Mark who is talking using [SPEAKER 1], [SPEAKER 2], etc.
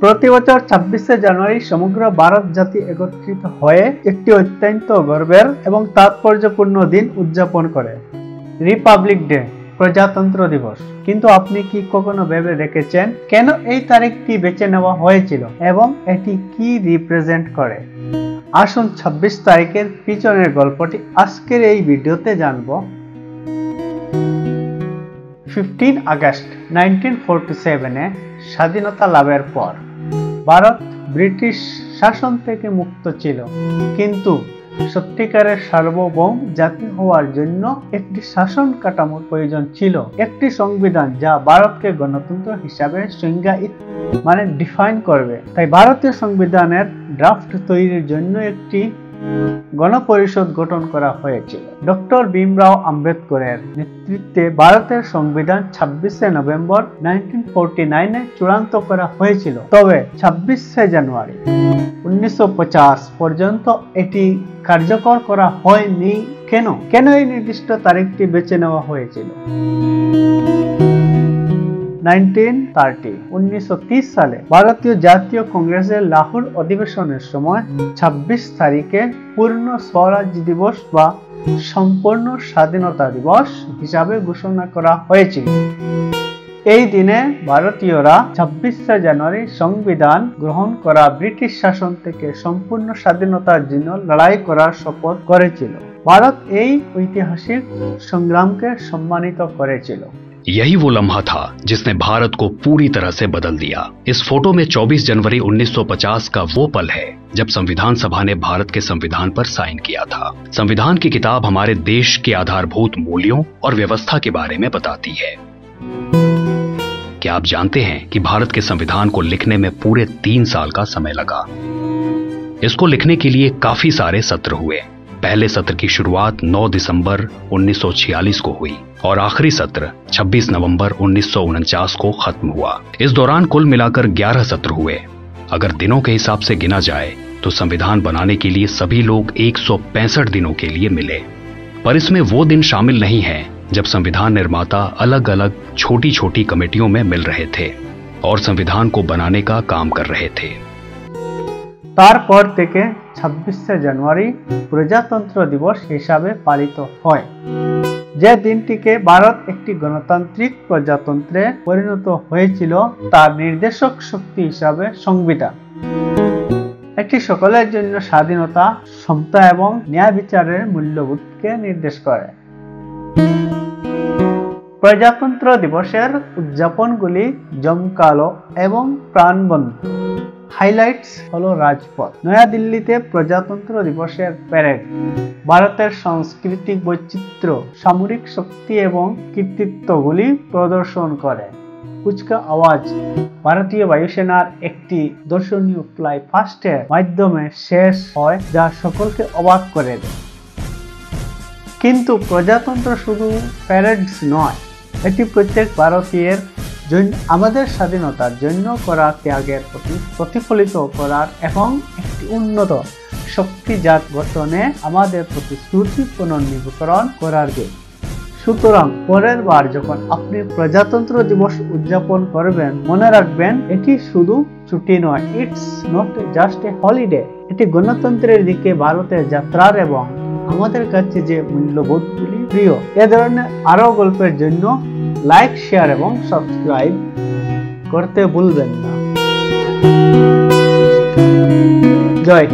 [SPEAKER 1] প্রতি বছর 26শে জানুয়ারি সমগ্র ভারত জাতি একত্রিত হয়ে একটি অত্যন্ত গর্বের এবং তাৎপর্যপূর্ণ দিন উদযাপন করে, রিপাবলিক ডে, প্রজাতন্ত্র দিবস। কিন্তু আপনি কি কখনো ভেবে দেখেছেন কেন এই তারিখটি বেছে নেওয়া হয়েছিল এবং এটি কি রিপ্রেজেন্ট করে? আসুন 26 তারিখের পিছনের গল্পটি আজকের এই ভিডিওতে জানব। 15 আগস্ট 1947-এ স্বাধীনতা লাভের পর ভারত ব্রিটিশ শাসন থেকে মুক্ত ছিল, কিন্তু সত্যিকারের সার্বভৌম জাতি হওয়ার জন্য একটি শাসন কাঠামোর প্রয়োজন ছিল, একটি সংবিধান যা ভারতকে গণতন্ত্র হিসাবে ডিফাইন করবে। তাই ভারতীয় সংবিধানের ড্রাফট তৈরির জন্য একটি গণপরিষদ গঠন করা হয়েছিল। ডক্টর ভীমরাও আম্বেদকরের নেতৃত্বে ভারতের সংবিধান 26শে নভেম্বর 1949-এ চূড়ান্ত করা হয়েছিল। তবে 26শে জানুয়ারি 1950 পর্যন্ত এটি কার্যকর করা হয়নি। কেন এই নির্দিষ্ট তারিখটি বেছে নেওয়া হয়েছিল? 1930 সালে ভারতীয় জাতীয় কংগ্রেসের লাহোর অধিবেশনের সময় 26 তারিখে পূর্ণ স্বরাজ দিবস বা সম্পূর্ণ স্বাধীনতা দিবস হিসাবে ঘোষণা করা হয়েছিল। এই দিনে ভারতীয়রা 26শে জানুয়ারি সংবিধান গ্রহণ করা ব্রিটিশ শাসন থেকে সম্পূর্ণ স্বাধীনতার জন্য লড়াই করার শপথ করেছিল। ভারত এই ঐতিহাসিক সংগ্রামকে সম্মানিত করেছিল।
[SPEAKER 2] यही वो लम्हा था जिसने भारत को पूरी तरह से बदल दिया। इस फोटो में 24 जनवरी 1950 का वो पल है जब संविधान सभा ने भारत के संविधान पर साइन किया था। संविधान की किताब हमारे देश के आधारभूत मूल्यों और व्यवस्था के बारे में बताती है। क्या आप जानते हैं कि भारत के संविधान को लिखने में पूरे 3 साल का समय लगा? इसको लिखने के लिए काफी सारे सत्र हुए। पहले सत्र की शुरुआत 9 दिसंबर 1946 को हुई और आखिरी सत्र 26 नवंबर 1949 को खत्म हुआ। इस दौरान कुल मिलाकर 11 सत्र हुए। अगर दिनों के हिसाब से गिना जाए तो संविधान बनाने के लिए सभी लोग 165 दिनों के लिए मिले, पर इसमें वो दिन शामिल नहीं है जब संविधान निर्माता अलग अलग छोटी छोटी कमेटियों में मिल रहे थे और संविधान को बनाने का काम कर रहे थे।
[SPEAKER 1] তারপর থেকে 26শে জানুয়ারি প্রজাতন্ত্র দিবস হিসাবে পালিত হয়, যে দিনটিকে ভারত একটি গণতান্ত্রিক প্রজাতন্ত্রে পরিণত হয়েছিল তার নির্দেশক শক্তি হিসাবে সংবিধান একটি সকলের জন্য স্বাধীনতা, সমতা এবং ন্যায় বিচারের মূল্যবোধকে নির্দেশ করে। প্রজাতন্ত্র দিবসের উদযাপনগুলি জমকালো এবং প্রাণবন্ত। হাইলাইটস হলো রাজপথ, নয়াদিল্লিতে প্রজাতন্ত্র দিবসের প্যারেড, ভারতের সাংস্কৃতিক বৈচিত্র্য, সামরিক শক্তি এবং কৃতিত্বগুলি প্রদর্শন করে। কুচকা আওয়াজ ভারতীয় বায়ুসেনার একটি দর্শনীয় ফ্লাই ফাস্টের মাধ্যমে শেষ হয়, যা সকলকে অবাক করে দেয়। কিন্তু প্রজাতন্ত্র শুধু প্যারেডস নয়, এটি প্রত্যেক ভারতীয়ের আমাদের স্বাধীনতার জন্য করা ত্যাগের প্রতি প্রতিফলিত করার এবং একটি উন্নত শক্তিজাত গঠনে আমাদের প্রতিশ্রুতি পুনর্নবীকরণ করার দিন। সুতরাং পরের বার যখন আপনি প্রজাতন্ত্র দিবস উদযাপন করবেন, মনে রাখবেন এটি শুধু ছুটি নয়, it's not just a holiday. এটি গণতন্ত্রের দিকে ভারতের যাত্রার এবং আমাদের কাছে যে মূল্যবোধগুলি প্রিয়। এ ধরনের আরো গল্পের জন্য লাইক, শেয়ার এবং সাবস্ক্রাইব করতে ভুলবেন না। জয়।